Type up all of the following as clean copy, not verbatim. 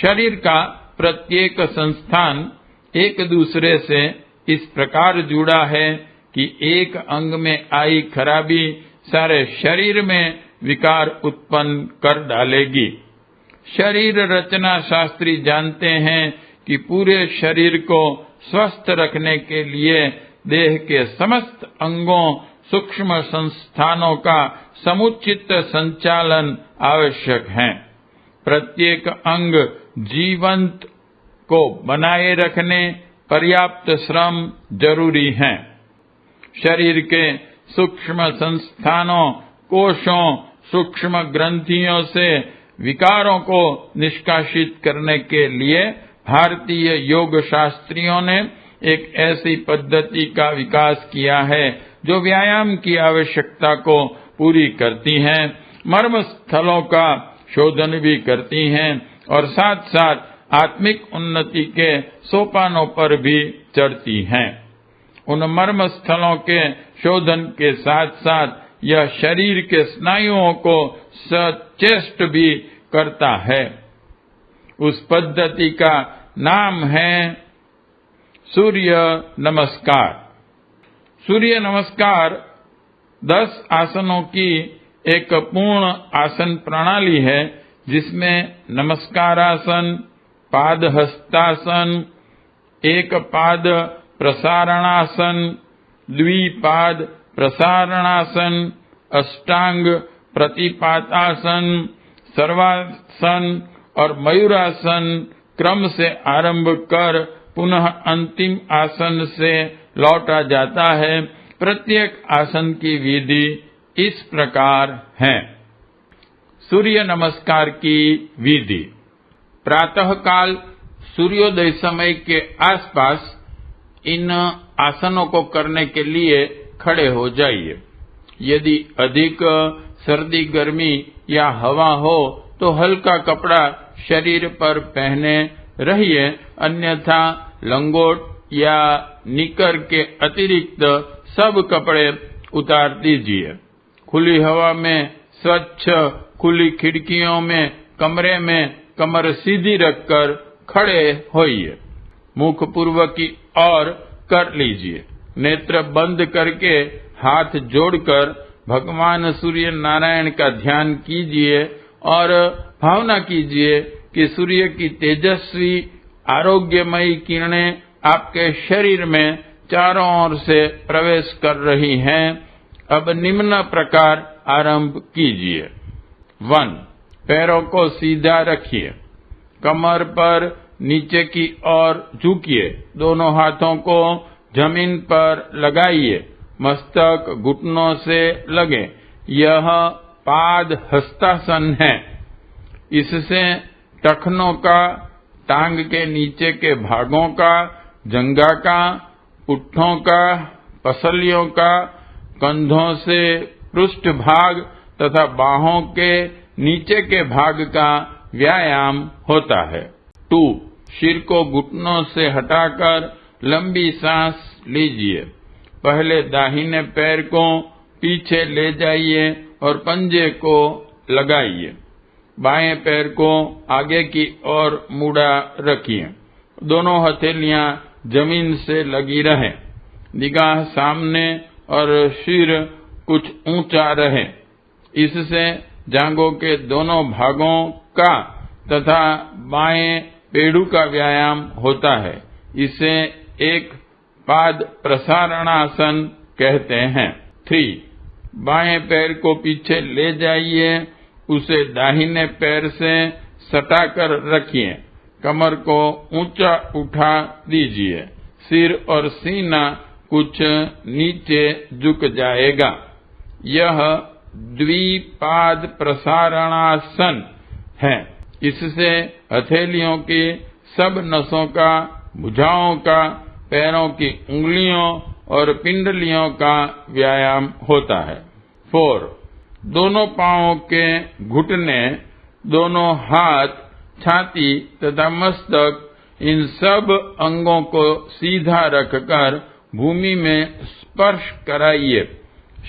शरीर का प्रत्येक संस्थान एक दूसरे से इस प्रकार जुड़ा है कि एक अंग में आई खराबी सारे शरीर में विकार उत्पन्न कर डालेगी। शरीर रचना शास्त्री जानते हैं कि पूरे शरीर को स्वस्थ रखने के लिए देह के समस्त अंगों सूक्ष्म संस्थानों का समुचित संचालन आवश्यक है। प्रत्येक अंग जीवंत को बनाए रखने पर्याप्त श्रम जरूरी है। शरीर के सूक्ष्म संस्थानों, कोशों, सूक्ष्म ग्रंथियों से विकारों को निष्कासित करने के लिए भारतीय योग शास्त्रियों ने एक ऐसी पद्धति का विकास किया है जो व्यायाम की आवश्यकता को पूरी करती है, मर्म स्थलों का शोधन भी करती हैं और साथ साथ आत्मिक उन्नति के सोपानों पर भी चढ़ती हैं। उन मर्म स्थलों के शोधन के साथ साथ यह शरीर के स्नायुओं को सचेष्ट भी करता है। उस पद्धति का नाम है सूर्य नमस्कार। सूर्य नमस्कार 10 आसनों की एक पूर्ण आसन प्रणाली है, जिसमें नमस्कारासन, पाद हस्तासन, एक पाद प्रसारणासन, द्विपाद प्रसारणासन, अष्टांग प्रतिपातासन, सर्वासन और मयूरासन क्रम से आरंभ कर पुनः अंतिम आसन से लौटा जाता है। प्रत्येक आसन की विधि इस प्रकार है। सूर्य नमस्कार की विधि। प्रातः काल सूर्योदय समय के आसपास इन आसनों को करने के लिए खड़े हो जाइए। यदि अधिक सर्दी, गर्मी या हवा हो तो हल्का कपड़ा शरीर पर पहने रहिए, अन्यथा लंगोट या निकर के अतिरिक्त सब कपड़े उतार दीजिए। खुली हवा में स्वच्छ खुली खिड़कियों में कमरे में कमर सीधी रखकर खड़े होइए। मुख पूर्व की ओर कर लीजिए। नेत्र बंद करके हाथ जोड़कर भगवान सूर्य नारायण का ध्यान कीजिए और भावना कीजिए कि सूर्य की तेजस्वी आरोग्यमयी किरणें आपके शरीर में चारों ओर से प्रवेश कर रही हैं। अब निम्न प्रकार आरंभ कीजिए। 1. पैरों को सीधा रखिए। कमर पर नीचे की ओर झुकिए। दोनों हाथों को जमीन पर लगाइए। मस्तक घुटनों से लगे। यह पाद हस्तासन है। इससे टखनों का, टांग के नीचे के भागों का, जंघा का, पुट्ठों का, पसलियों का, कंधों से पृष्ठ भाग तथा बाहों के नीचे के भाग का व्यायाम होता है। 2. सिर को घुटनों से हटाकर लंबी सांस लीजिए। पहले दाहिने पैर को पीछे ले जाइए और पंजे को लगाइए। बाएं पैर को आगे की ओर मुड़ा रखिए। दोनों हथेलियां जमीन से लगी रहें। निगाह सामने और सिर कुछ ऊंचा रहे। इससे जांघों के दोनों भागों का तथा बाएं पेड़ू का व्यायाम होता है। इसे एक पाद प्रसारणासन कहते हैं। 3. बाएं पैर को पीछे ले जाइए। उसे दाहिने पैर से सटाकर रखिए। कमर को ऊंचा उठा दीजिए। सिर और सीना कुछ नीचे झुक जाएगा। यह द्विपाद प्रसारणासन है। इससे हथेलियों की सब नसों का, भुजाओं का, पैरों की उंगलियों और पिंडलियों का व्यायाम होता है। 4. दोनों पांवों के घुटने, दोनों हाथ, छाती तथा मस्तक, इन सब अंगों को सीधा रखकर भूमि में स्पर्श कराइए।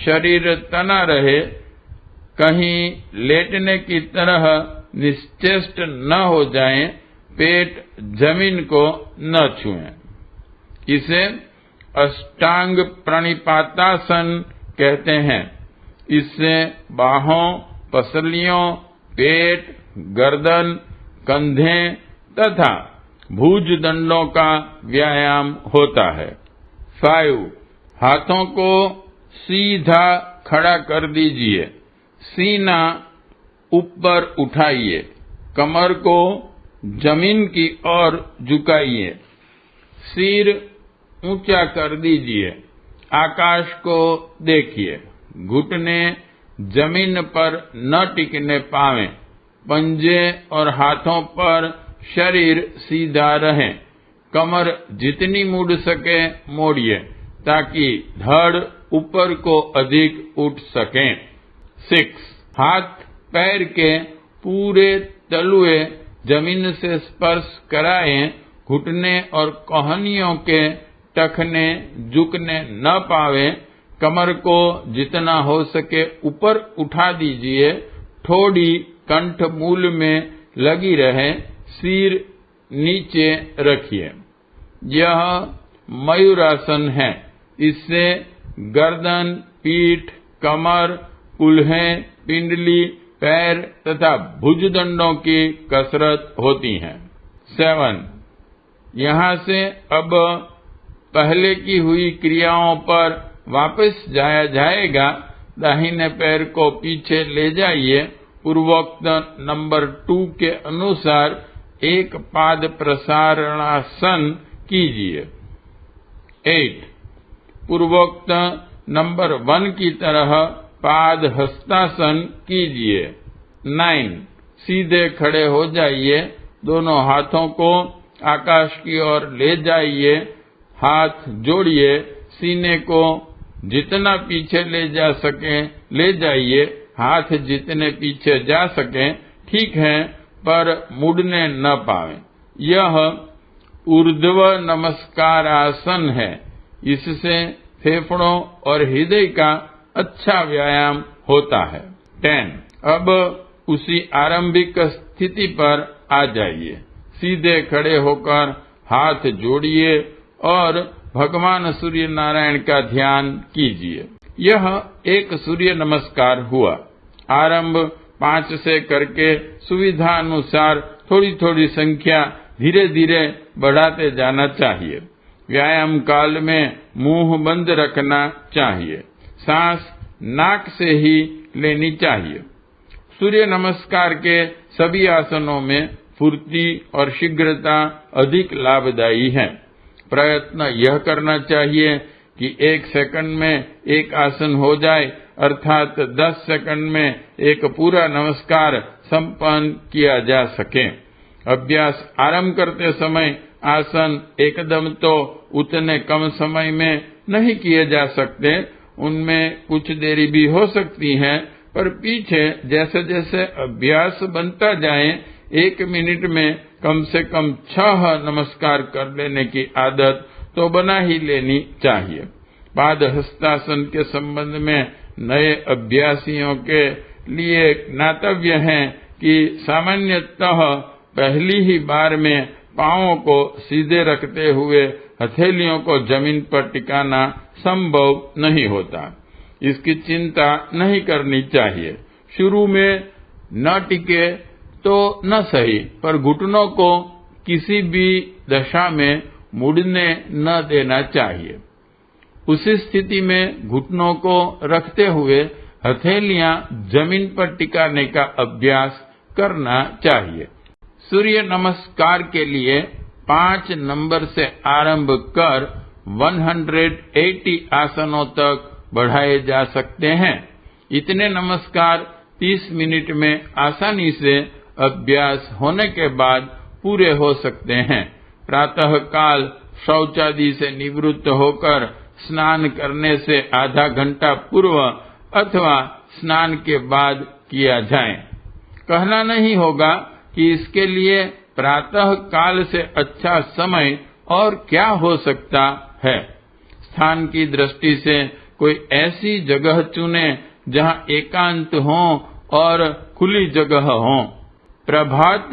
शरीर तना रहे। कहीं लेटने की तरह निश्चेष्ट न हो जाएं। पेट जमीन को न छुएं। इसे अष्टांग प्रणिपातासन कहते हैं। इससे बाहों, पसलियों, पेट, गर्दन, कंधे तथा भुजदंडों का व्यायाम होता है। 5. हाथों को सीधा खड़ा कर दीजिए। सीना ऊपर उठाइए। कमर को जमीन की ओर झुकाइए। सिर ऊंचा कर दीजिए। आकाश को देखिए। घुटने जमीन पर न टिकने पावें। पंजे और हाथों पर शरीर सीधा रहे। कमर जितनी मुड़ सके मोड़िए ताकि धड़ ऊपर को अधिक उठ सके। 6. हाथ पैर के पूरे तलुए जमीन से स्पर्श कराएं। घुटने और कोहनियों के टखने झुकने न पावे। कमर को जितना हो सके ऊपर उठा दीजिए। ठोड़ी कंठ मूल में लगी रहे। सिर नीचे रखिए। यह मयूरासन है। इससे गर्दन, पीठ, कमर, कूल्हें, पिंडली, पैर तथा भुजदंडों की कसरत होती है। 7. यहाँ से अब पहले की हुई क्रियाओं पर वापस जाया जाएगा। दाहिने पैर को पीछे ले जाइए। पूर्वोक्त नंबर 2 के अनुसार एक पाद प्रसारणासन कीजिए। 8. पूर्वोक्त नंबर 1 की तरह पाद हस्तासन कीजिए। 9. सीधे खड़े हो जाइए। दोनों हाथों को आकाश की ओर ले जाइए। हाथ जोड़िए। सीने को जितना पीछे ले जा सके ले जाइए। हाथ जितने पीछे जा सके ठीक है, पर मुड़ने न पावे। यह ऊर्ध्व नमस्कारासन है। इससे फेफड़ों और हृदय का अच्छा व्यायाम होता है। 10. अब उसी आरंभिक स्थिति पर आ जाइए। सीधे खड़े होकर हाथ जोड़िए और भगवान सूर्य नारायण का ध्यान कीजिए। यह एक सूर्य नमस्कार हुआ। आरंभ 5 से करके सुविधा अनुसार थोड़ी थोड़ी संख्या धीरे धीरे बढ़ाते जाना चाहिए। व्यायाम काल में मुंह बंद रखना चाहिए। सांस नाक से ही लेनी चाहिए। सूर्य नमस्कार के सभी आसनों में फुर्ती और शीघ्रता अधिक लाभदायी है। प्रयत्न यह करना चाहिए कि 1 सेकंड में एक आसन हो जाए, अर्थात 10 सेकंड में एक पूरा नमस्कार संपन्न किया जा सके। अभ्यास आरंभ करते समय आसन एकदम तो उतने कम समय में नहीं किए जा सकते। उनमें कुछ देरी भी हो सकती है, पर पीछे जैसे जैसे अभ्यास बनता जाए 1 मिनट में कम से कम 6 नमस्कार कर लेने की आदत तो बना ही लेनी चाहिए। पाद हस्तासन के संबंध में नए अभ्यासियों के लिए ज्ञातव्य है कि सामान्यतः पहली ही बार में पांवों को सीधे रखते हुए हथेलियों को जमीन पर टिकाना संभव नहीं होता। इसकी चिंता नहीं करनी चाहिए। शुरू में न टिके तो न सही, पर घुटनों को किसी भी दशा में मुड़ने न देना चाहिए। उसी स्थिति में घुटनों को रखते हुए हथेलियां जमीन पर टिकाने का अभ्यास करना चाहिए। सूर्य नमस्कार के लिए 5 नंबर से आरंभ कर 180 आसनों तक बढ़ाए जा सकते हैं। इतने नमस्कार 30 मिनट में आसानी से अभ्यास होने के बाद पूरे हो सकते हैं। प्रातः काल शौचादि से निवृत्त होकर स्नान करने से आधा घंटा पूर्व अथवा स्नान के बाद किया जाए। कहना नहीं होगा कि इसके लिए प्रातः काल से अच्छा समय और क्या हो सकता है। स्थान की दृष्टि से कोई ऐसी जगह चुने जहां एकांत हो और खुली जगह हो। प्रभात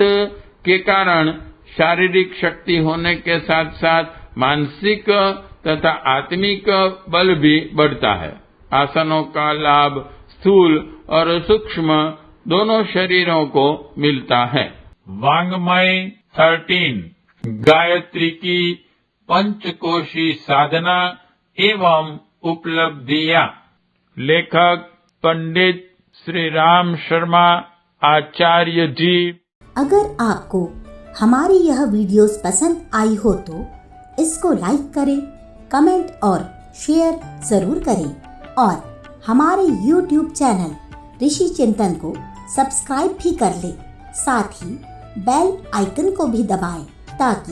के कारण शारीरिक शक्ति होने के साथ साथ मानसिक तथा आत्मिक बल भी बढ़ता है। आसनों का लाभ स्थूल और सूक्ष्म दोनों शरीरों को मिलता है। वांग्मय 13 गायत्री की पंचकोशी साधना एवं उपलब्धियां। लेखक पंडित श्री राम शर्मा आचार्य जी। अगर आपको हमारी यह वीडियोस पसंद आई हो तो इसको लाइक करें, कमेंट और शेयर जरूर करें और हमारे YouTube चैनल ऋषि चिंतन को सब्सक्राइब भी कर लें। साथ ही बेल आइकन को भी दबाएं ताकि